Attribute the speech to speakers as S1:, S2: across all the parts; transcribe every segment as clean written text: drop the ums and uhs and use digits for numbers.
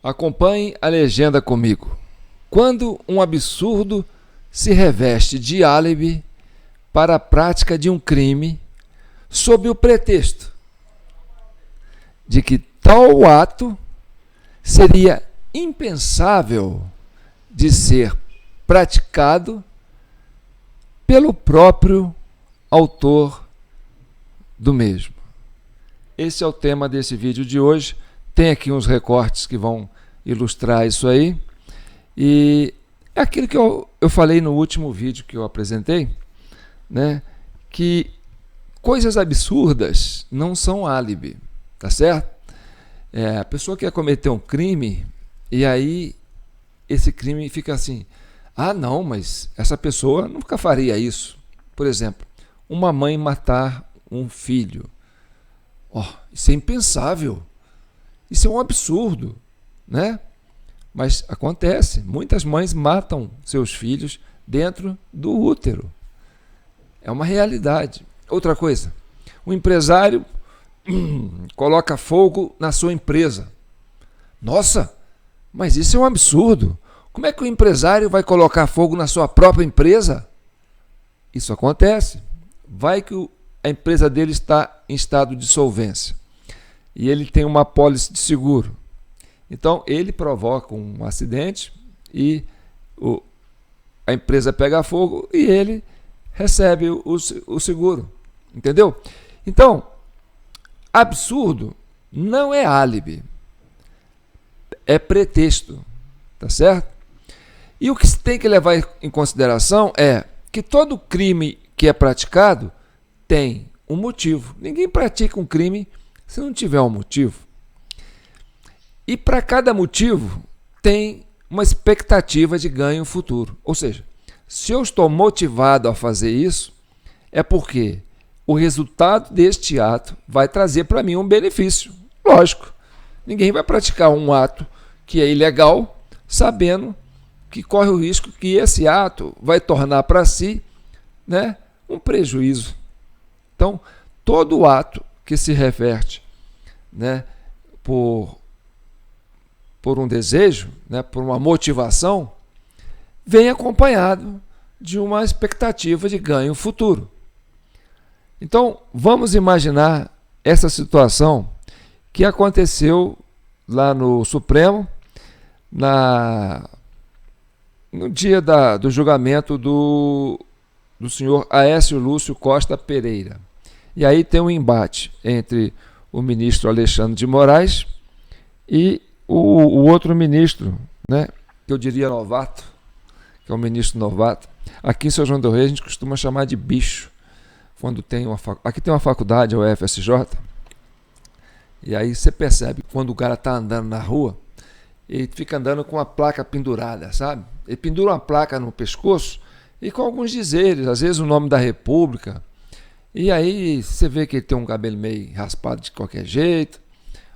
S1: Acompanhe a legenda comigo. Quando um absurdo se reveste de álibi para a prática de um crime, sob o pretexto de que tal ato seria impensável de ser praticado pelo próprio autor do mesmo. Esse é o tema desse vídeo de hoje. Tem aqui uns recortes que vão ilustrar isso aí. E é aquilo que eu falei no último vídeo que eu apresentei, né? Que coisas absurdas não são álibi, tá certo? A pessoa quer cometer um crime e aí esse crime fica assim: ah, não, mas essa pessoa nunca faria isso. Por exemplo, uma mãe matar um filho. Isso é impensável. Isso é um absurdo, né? Mas acontece. Muitas mães matam seus filhos dentro do útero. É uma realidade. Outra coisa, o empresário coloca fogo na sua empresa. Nossa, mas isso é um absurdo. Como é que o empresário vai colocar fogo na sua própria empresa? Isso acontece. Vai que a empresa dele está em estado de solvência e ele tem uma apólice de seguro. Então, ele provoca um acidente e a empresa pega fogo e ele recebe o seguro. Entendeu? Então, absurdo não é álibi, é pretexto, tá certo? E o que se tem que levar em consideração é que todo crime que é praticado tem um motivo. Ninguém pratica um crime se não tiver um motivo. E para cada motivo tem uma expectativa de ganho futuro. Ou seja, se eu estou motivado a fazer isso, é porque o resultado deste ato vai trazer para mim um benefício. Lógico, ninguém vai praticar um ato que é ilegal sabendo que corre o risco que esse ato vai tornar para si, né, um prejuízo. Então, todo ato que se reverte, né, por um desejo, né, por uma motivação, vem acompanhado de uma expectativa de ganho futuro. Então, vamos imaginar essa situação que aconteceu lá no Supremo, no dia do julgamento do senhor Aécio Lúcio Costa Pereira. E aí tem um embate entre o ministro Alexandre de Moraes e o outro ministro, né, que eu diria novato, que é um ministro novato. Aqui em São João del Rei a gente costuma chamar de bicho. Quando tem aqui tem uma faculdade, a UFSJ, e aí você percebe quando o cara está andando na rua, ele fica andando com a placa pendurada, sabe? Ele pendura uma placa no pescoço e com alguns dizeres, às vezes o nome da República. E aí você vê que ele tem um cabelo meio raspado de qualquer jeito,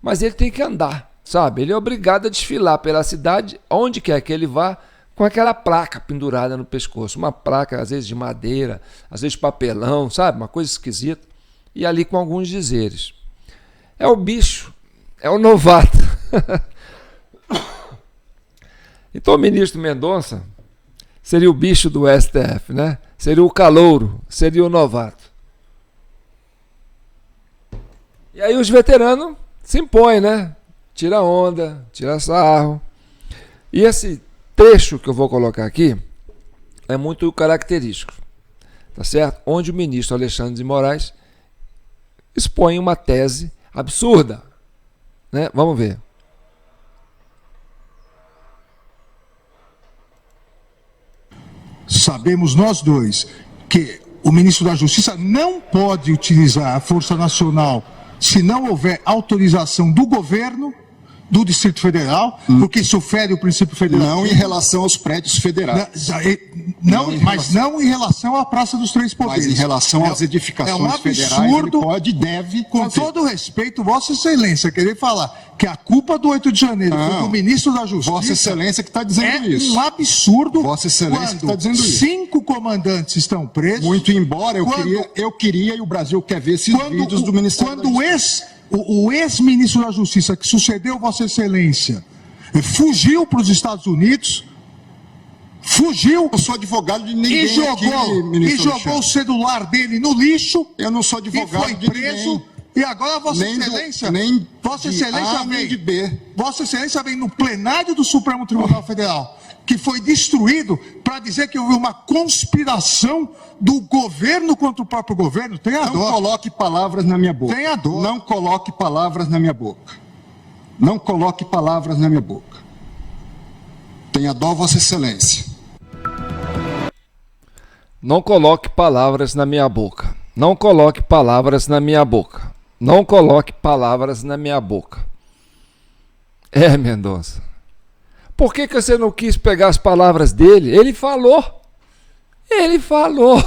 S1: mas ele tem que andar, sabe? Ele é obrigado a desfilar pela cidade, onde quer que ele vá, com aquela placa pendurada no pescoço. Uma placa, às vezes de madeira, às vezes de papelão, sabe? Uma coisa esquisita. E ali com alguns dizeres. É o bicho, é o novato. Então o ministro Mendonça seria o bicho do STF, né? Seria o calouro, seria o novato. E aí os veteranos se impõem, né? Tira onda, tira sarro. E esse trecho que eu vou colocar aqui é muito característico, tá certo? Onde o ministro Alexandre de Moraes expõe uma tese absurda, né? Vamos ver.
S2: Sabemos nós dois que o ministro da Justiça não pode utilizar a Força Nacional se não houver autorização do governo do Distrito Federal, porque isso fere o princípio federal.
S3: Não em relação aos prédios federais.
S2: Mas não em relação à Praça dos Três Poderes.
S3: Mas em relação às edificações federais, ele pode e deve
S2: com
S3: fazer.
S2: todo respeito, Vossa Excelência, querer falar que a culpa do 8 de janeiro foi do ministro da Justiça...
S3: Vossa Excelência que está dizendo isso.
S2: É um absurdo.
S3: Vossa Excelência que está dizendo isso.
S2: 5 comandantes estão presos.
S3: Muito embora eu queria e o Brasil quer ver esses vídeos do Ministério da Justiça.
S2: O ex-ministro da Justiça, que sucedeu Vossa Excelência, fugiu para os Estados Unidos, fugiu.
S3: Eu não sou advogado de ninguém
S2: E jogou o celular dele no lixo.
S3: Eu não sou advogado
S2: e foi preso. E agora Vossa Excelência, Vossa Excelência vem no plenário do Supremo Tribunal Federal, que foi destruído, para dizer que houve uma conspiração do governo contra o próprio governo. Tenha dó.
S3: Não coloque palavras na minha boca.
S2: Tenha dó.
S3: Não coloque palavras na minha boca. Não coloque palavras na minha boca. Tenha dó, Vossa Excelência.
S1: Não coloque palavras na minha boca. Não coloque palavras na minha boca. Não coloque palavras na minha boca. Mendonça. Por que você não quis pegar as palavras dele? Ele falou. Ele falou.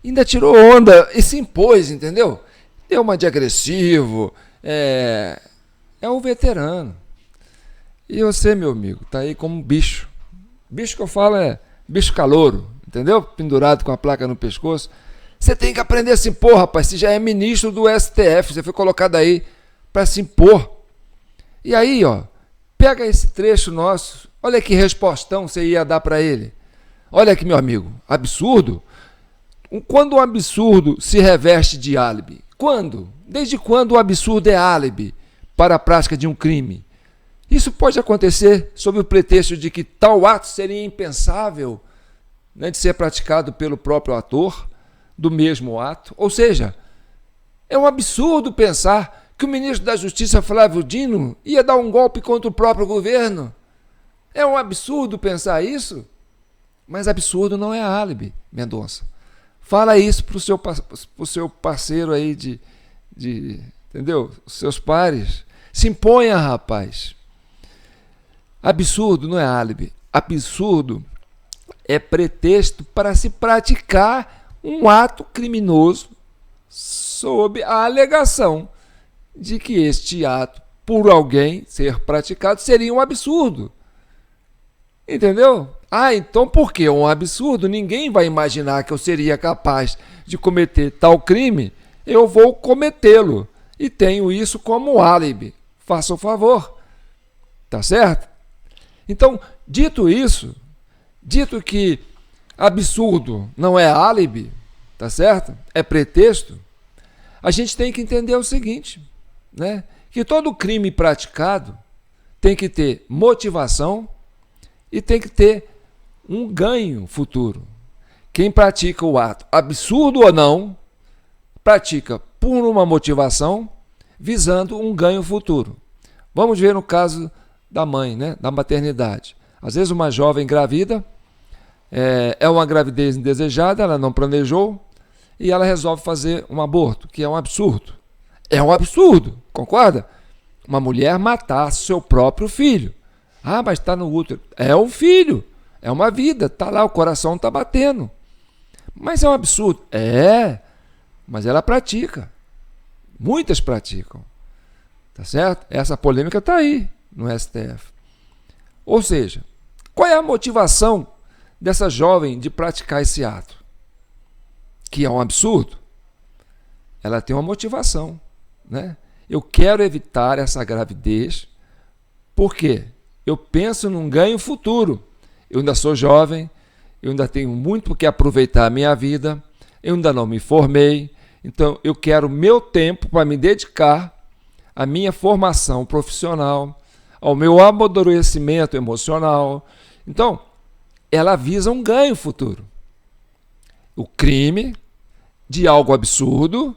S1: Ainda tirou onda e se impôs, entendeu? Deu uma de agressivo. É um veterano. E você, meu amigo, tá aí como bicho. Bicho que eu falo é bicho calouro, entendeu? Pendurado com a placa no pescoço. Você tem que aprender a se impor, rapaz. Você já é ministro do STF. Você foi colocado aí para se impor. E aí, ó, pega esse trecho nosso. Olha que respostão você ia dar para ele. Olha aqui, meu amigo. Absurdo? Quando um absurdo se reveste de álibi? Quando? Desde quando o absurdo é álibi para a prática de um crime? Isso pode acontecer sob o pretexto de que tal ato seria impensável, né, de ser praticado pelo próprio ator do mesmo ato. Ou seja, é um absurdo pensar que o ministro da Justiça, Flávio Dino, ia dar um golpe contra o próprio governo. É um absurdo pensar isso. Mas absurdo não é álibi, Mendonça. Fala isso para o seu parceiro aí entendeu? Os seus pares. Se imponha, rapaz. Absurdo não é álibi. Absurdo é pretexto para se praticar um ato criminoso sob a alegação de que este ato, por alguém ser praticado, seria um absurdo. Entendeu? Então por que um absurdo? Ninguém vai imaginar que eu seria capaz de cometer tal crime, eu vou cometê-lo. E tenho isso como álibi. Faça o favor. Tá certo? Então, dito isso, dito que absurdo não é álibi, tá certo? É pretexto, a gente tem que entender o seguinte, né? Que todo crime praticado tem que ter motivação e tem que ter um ganho futuro. Quem pratica o ato, absurdo ou não, pratica por uma motivação visando um ganho futuro. Vamos ver no caso da mãe, né? Da maternidade. Às vezes uma jovem engravida, é uma gravidez indesejada, ela não planejou e ela resolve fazer um aborto, que é um absurdo. É um absurdo, concorda? Uma mulher matar seu próprio filho. Mas está no útero. É um filho, é uma vida, está lá, o coração está batendo. Mas é um absurdo. Mas ela pratica. Muitas praticam. Tá certo? Essa polêmica está aí no STF. Ou seja, qual é a motivação dessa jovem de praticar esse ato? Que é um absurdo? Ela tem uma motivação, né? Eu quero evitar essa gravidez. Por quê? Eu penso num ganho futuro. Eu ainda sou jovem, eu ainda tenho muito que aproveitar a minha vida, eu ainda não me formei, então eu quero meu tempo para me dedicar à minha formação profissional, ao meu amadurecimento emocional. Então, ela visa um ganho futuro. O crime de algo absurdo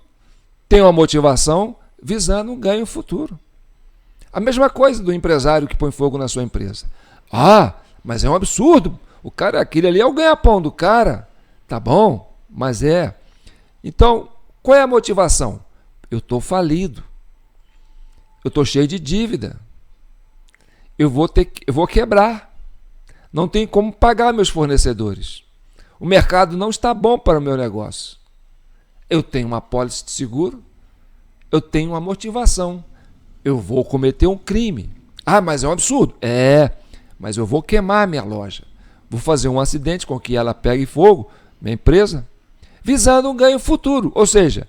S1: tem uma motivação visando um ganho futuro. A mesma coisa do empresário que põe fogo na sua empresa. Mas é um absurdo. Aquele ali é o ganha-pão do cara. Tá bom, mas é. Então, qual é a motivação? Eu estou falido. Eu estou cheio de dívida. Eu vou quebrar. Não tem como pagar meus fornecedores. O mercado não está bom para o meu negócio. Eu tenho uma apólice de seguro. Eu tenho uma motivação. Eu vou cometer um crime. Mas é um absurdo. Mas eu vou queimar minha loja. Vou fazer um acidente com que ela pegue fogo, minha empresa, visando um ganho futuro. Ou seja,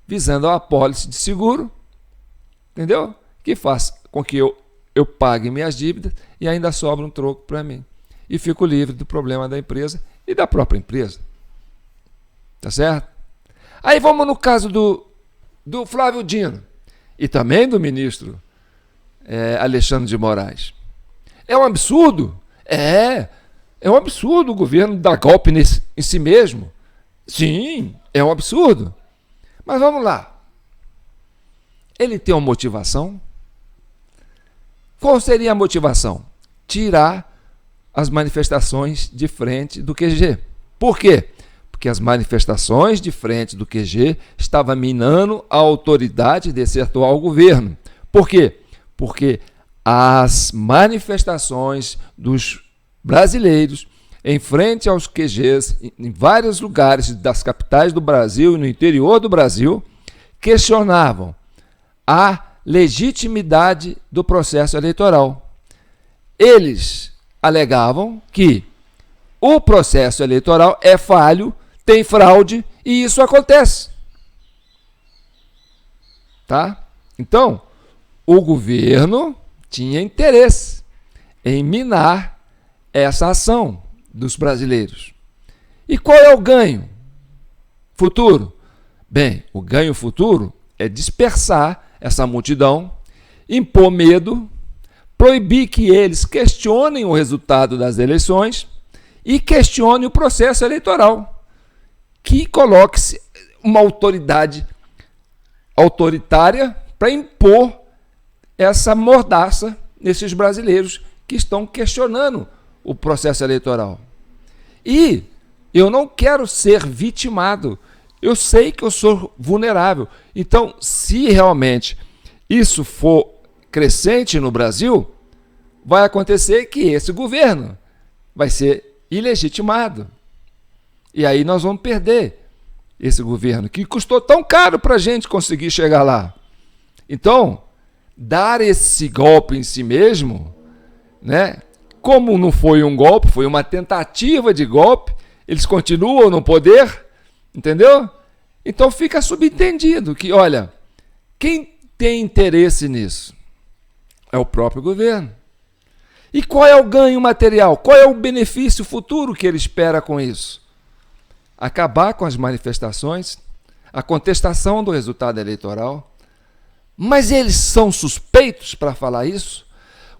S1: visando a apólice de seguro, entendeu? Que faz com que eu eu pague minhas dívidas e ainda sobra um troco para mim. E fico livre do problema da empresa e da própria empresa. Tá certo? Aí vamos no caso do Flávio Dino e também do ministro Alexandre de Moraes. É um absurdo? É um absurdo o governo dar golpe em si mesmo. Sim, é um absurdo. Mas vamos lá. Ele tem uma motivação? Qual seria a motivação? Tirar as manifestações de frente do QG. Por quê? Porque as manifestações de frente do QG estavam minando a autoridade desse atual governo. Por quê? Porque as manifestações dos brasileiros em frente aos QGs, em vários lugares das capitais do Brasil e no interior do Brasil, questionavam a legitimidade do processo eleitoral. Eles alegavam que o processo eleitoral é falho, tem fraude e isso acontece. Tá? Então, o governo tinha interesse em minar essa ação dos brasileiros. E qual é o ganho futuro? Bem, o ganho futuro é dispersar essa multidão, impor medo, proibir que eles questionem o resultado das eleições e questionem o processo eleitoral, que coloque-se uma autoridade autoritária para impor essa mordaça nesses brasileiros que estão questionando o processo eleitoral. E eu não quero ser vitimado. Eu sei que eu sou vulnerável. Então, se realmente isso for crescente no Brasil, vai acontecer que esse governo vai ser ilegitimado. E aí nós vamos perder esse governo, que custou tão caro para a gente conseguir chegar lá. Então, dar esse golpe em si mesmo, né? Como não foi um golpe, foi uma tentativa de golpe, eles continuam no poder, entendeu? Então fica subentendido que, olha, quem tem interesse nisso é o próprio governo. E qual é o ganho material? Qual é o benefício futuro que ele espera com isso? Acabar com as manifestações, a contestação do resultado eleitoral. Mas eles são suspeitos para falar isso?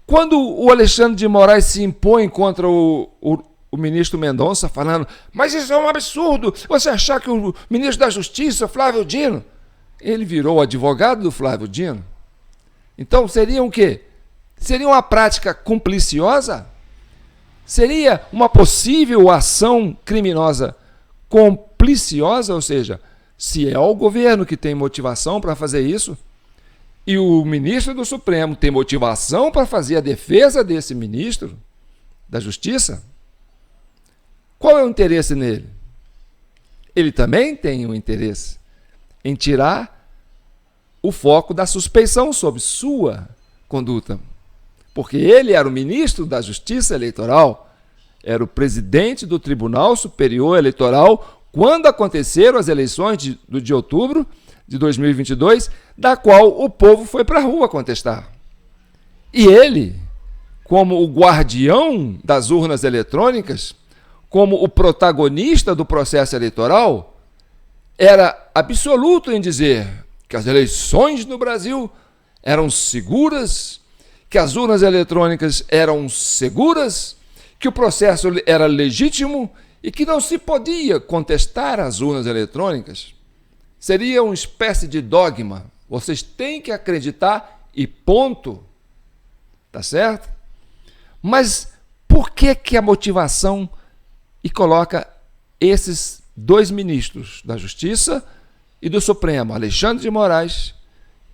S1: Quando o Alexandre de Moraes se impõe contra o ministro Mendonça, falando, mas isso é um absurdo, você achar que o ministro da Justiça, Flávio Dino, ele virou o advogado do Flávio Dino? Então seria o quê? Seria uma prática compliciosa? Seria uma possível ação criminosa compliciosa? Ou seja, se é o governo que tem motivação para fazer isso, e o ministro do Supremo tem motivação para fazer a defesa desse ministro da Justiça, qual é o interesse nele? Ele também tem um interesse em tirar o foco da suspeição sobre sua conduta. Porque ele era o ministro da Justiça Eleitoral, era o presidente do Tribunal Superior Eleitoral quando aconteceram as eleições de outubro de 2022, da qual o povo foi para a rua contestar. E ele, como o guardião das urnas eletrônicas, como o protagonista do processo eleitoral, era absoluto em dizer que as eleições no Brasil eram seguras, que as urnas eletrônicas eram seguras, que o processo era legítimo e que não se podia contestar as urnas eletrônicas. Seria uma espécie de dogma. Vocês têm que acreditar e ponto. Tá certo? Mas por que a motivação e coloca esses dois ministros da Justiça e do Supremo, Alexandre de Moraes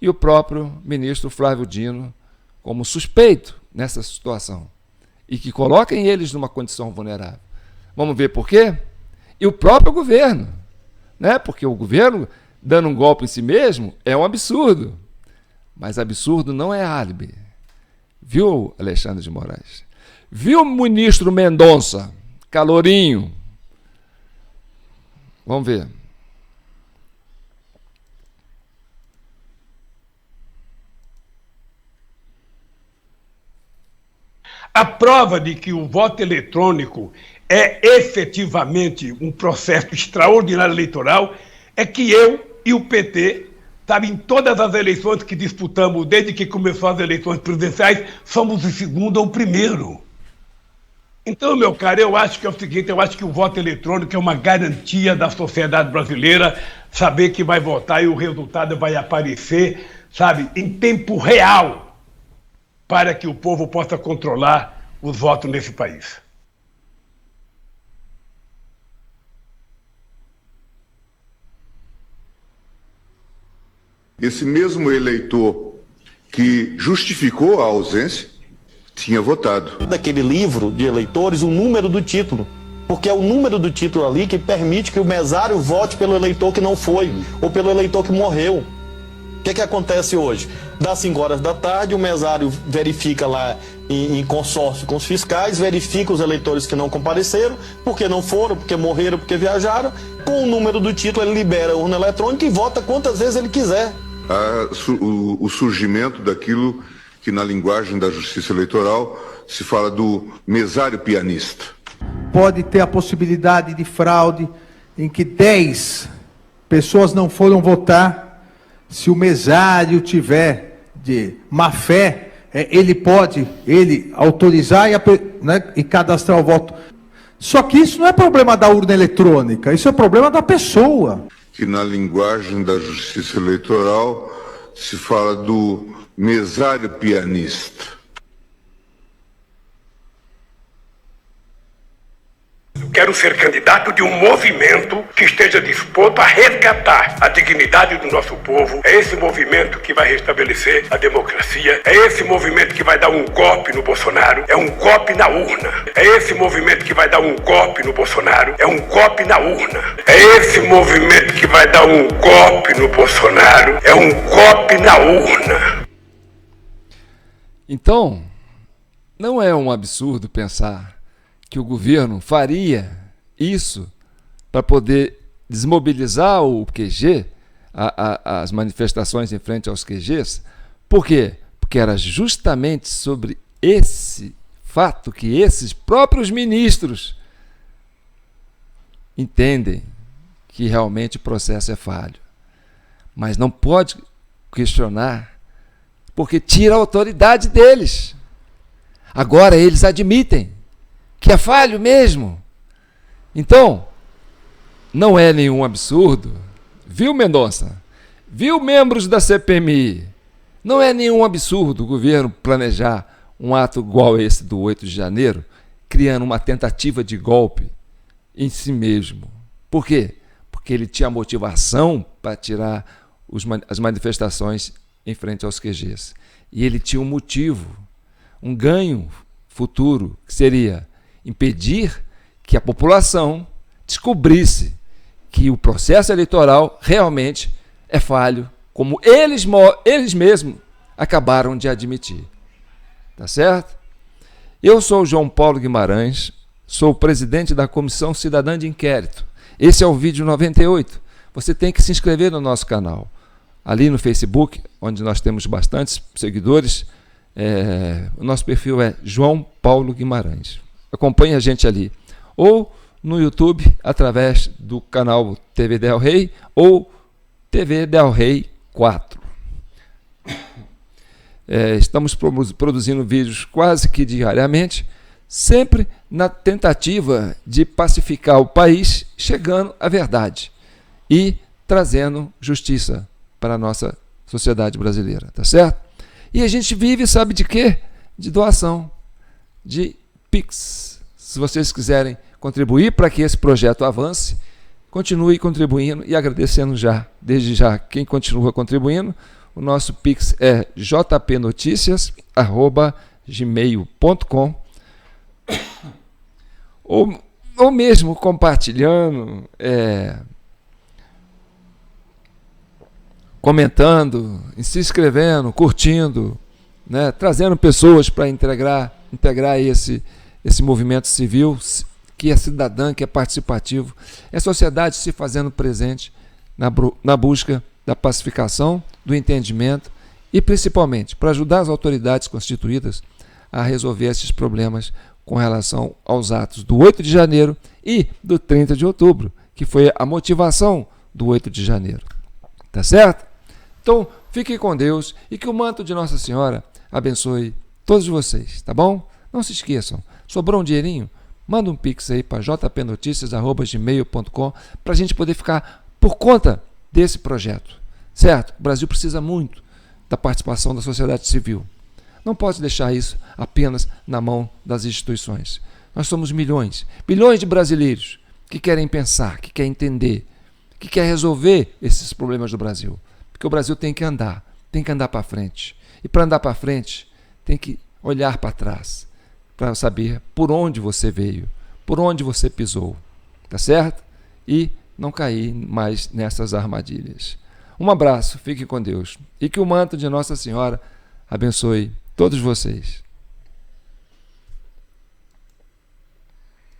S1: e o próprio ministro Flávio Dino, como suspeito nessa situação e que coloquem eles numa condição vulnerável? Vamos ver por quê? E o próprio governo, né? Porque o governo dando um golpe em si mesmo é um absurdo, mas absurdo não é álibi. Viu, Alexandre de Moraes? Viu o ministro Mendonça, calorinho? Vamos ver.
S4: A prova de que o voto eletrônico é efetivamente um processo extraordinário eleitoral é que eu e o PT, sabe, em todas as eleições que disputamos, desde que começou as eleições presidenciais, somos o segundo ou o primeiro. Então, meu caro, eu acho que é o seguinte, eu acho que o voto eletrônico é uma garantia da sociedade brasileira, saber que vai votar e o resultado vai aparecer, sabe, em tempo real, para que o povo possa controlar os votos nesse país.
S5: Esse mesmo eleitor que justificou a ausência tinha votado.
S6: Daquele livro de eleitores, o número do título. Porque é o número do título ali que permite que o mesário vote pelo eleitor que não foi, ou pelo eleitor que morreu. O que acontece hoje? Das 5 horas da tarde, o mesário verifica lá em consórcio com os fiscais, verifica os eleitores que não compareceram, porque não foram, porque morreram, porque viajaram. Com o número do título, ele libera a urna eletrônica e vota quantas vezes ele quiser.
S5: O surgimento daquilo que na linguagem da justiça eleitoral se fala do mesário pianista.
S7: Pode ter a possibilidade de fraude em que 10 pessoas não foram votar. Se o mesário tiver de má fé, ele pode autorizar e cadastrar o voto. Só que isso não é problema da urna eletrônica, isso é problema da pessoa.
S5: Que na linguagem da justiça eleitoral se fala do mesário pianista.
S4: Eu quero ser candidato de um movimento que esteja disposto a resgatar a dignidade do nosso povo. É esse movimento que vai restabelecer a democracia. É esse movimento que vai dar um golpe no Bolsonaro. É um golpe na urna. É esse movimento que vai dar um golpe no Bolsonaro. É um golpe na urna. É esse movimento que vai dar um golpe no Bolsonaro. É um golpe na urna.
S1: Então, não é um absurdo pensar que o governo faria isso para poder desmobilizar o QG, as manifestações em frente aos QGs. Por quê? Porque era justamente sobre esse fato que esses próprios ministros entendem que realmente o processo é falho. Mas não pode questionar, porque tira a autoridade deles. Agora eles admitem que é falho mesmo. Então, não é nenhum absurdo, viu, Mendonça? Viu, membros da CPMI? Não é nenhum absurdo o governo planejar um ato igual esse do 8 de janeiro, criando uma tentativa de golpe em si mesmo. Por quê? Porque ele tinha motivação para tirar as manifestações em frente aos QGs. E ele tinha um motivo, um ganho futuro, que seria impedir que a população descobrisse que o processo eleitoral realmente é falho, como eles mesmos acabaram de admitir. Tá certo? Eu sou o João Paulo Guimarães, sou o presidente da Comissão Cidadã de Inquérito. Esse é o vídeo 98. Você tem que se inscrever no nosso canal. Ali no Facebook, onde nós temos bastantes seguidores, o nosso perfil é João Paulo Guimarães. Acompanhe a gente ali. Ou no YouTube, através do canal TV Del Rey ou TV Del Rey 4. Estamos produzindo vídeos quase que diariamente, sempre na tentativa de pacificar o país, chegando à verdade e trazendo justiça para a nossa sociedade brasileira, tá certo? E a gente vive, sabe de quê? De doação, de Pix. Se vocês quiserem contribuir para que esse projeto avance, continue contribuindo e agradecendo desde já, quem continua contribuindo. O nosso Pix é jpnoticias@gmail.com ou mesmo compartilhando, comentando, se inscrevendo, curtindo, né, trazendo pessoas para integrar esse movimento civil, que é cidadã, que é participativo, é a sociedade se fazendo presente na busca da pacificação, do entendimento e, principalmente, para ajudar as autoridades constituídas a resolver esses problemas com relação aos atos do 8 de janeiro e do 30 de outubro, que foi a motivação do 8 de janeiro. Tá certo? Então, fiquem com Deus e que o manto de Nossa Senhora abençoe todos vocês, tá bom? Não se esqueçam, sobrou um dinheirinho? Manda um pix aí para jpnoticias@gmail.com para a gente poder ficar por conta desse projeto, certo? O Brasil precisa muito da participação da sociedade civil. Não pode deixar isso apenas na mão das instituições. Nós somos milhões de brasileiros que querem pensar, que querem entender, que querem resolver esses problemas do Brasil. Porque o Brasil tem que andar para frente. E para andar para frente, tem que olhar para trás, para saber por onde você veio, por onde você pisou, tá certo? E não cair mais nessas armadilhas. Um abraço, fique com Deus e que o manto de Nossa Senhora abençoe todos vocês.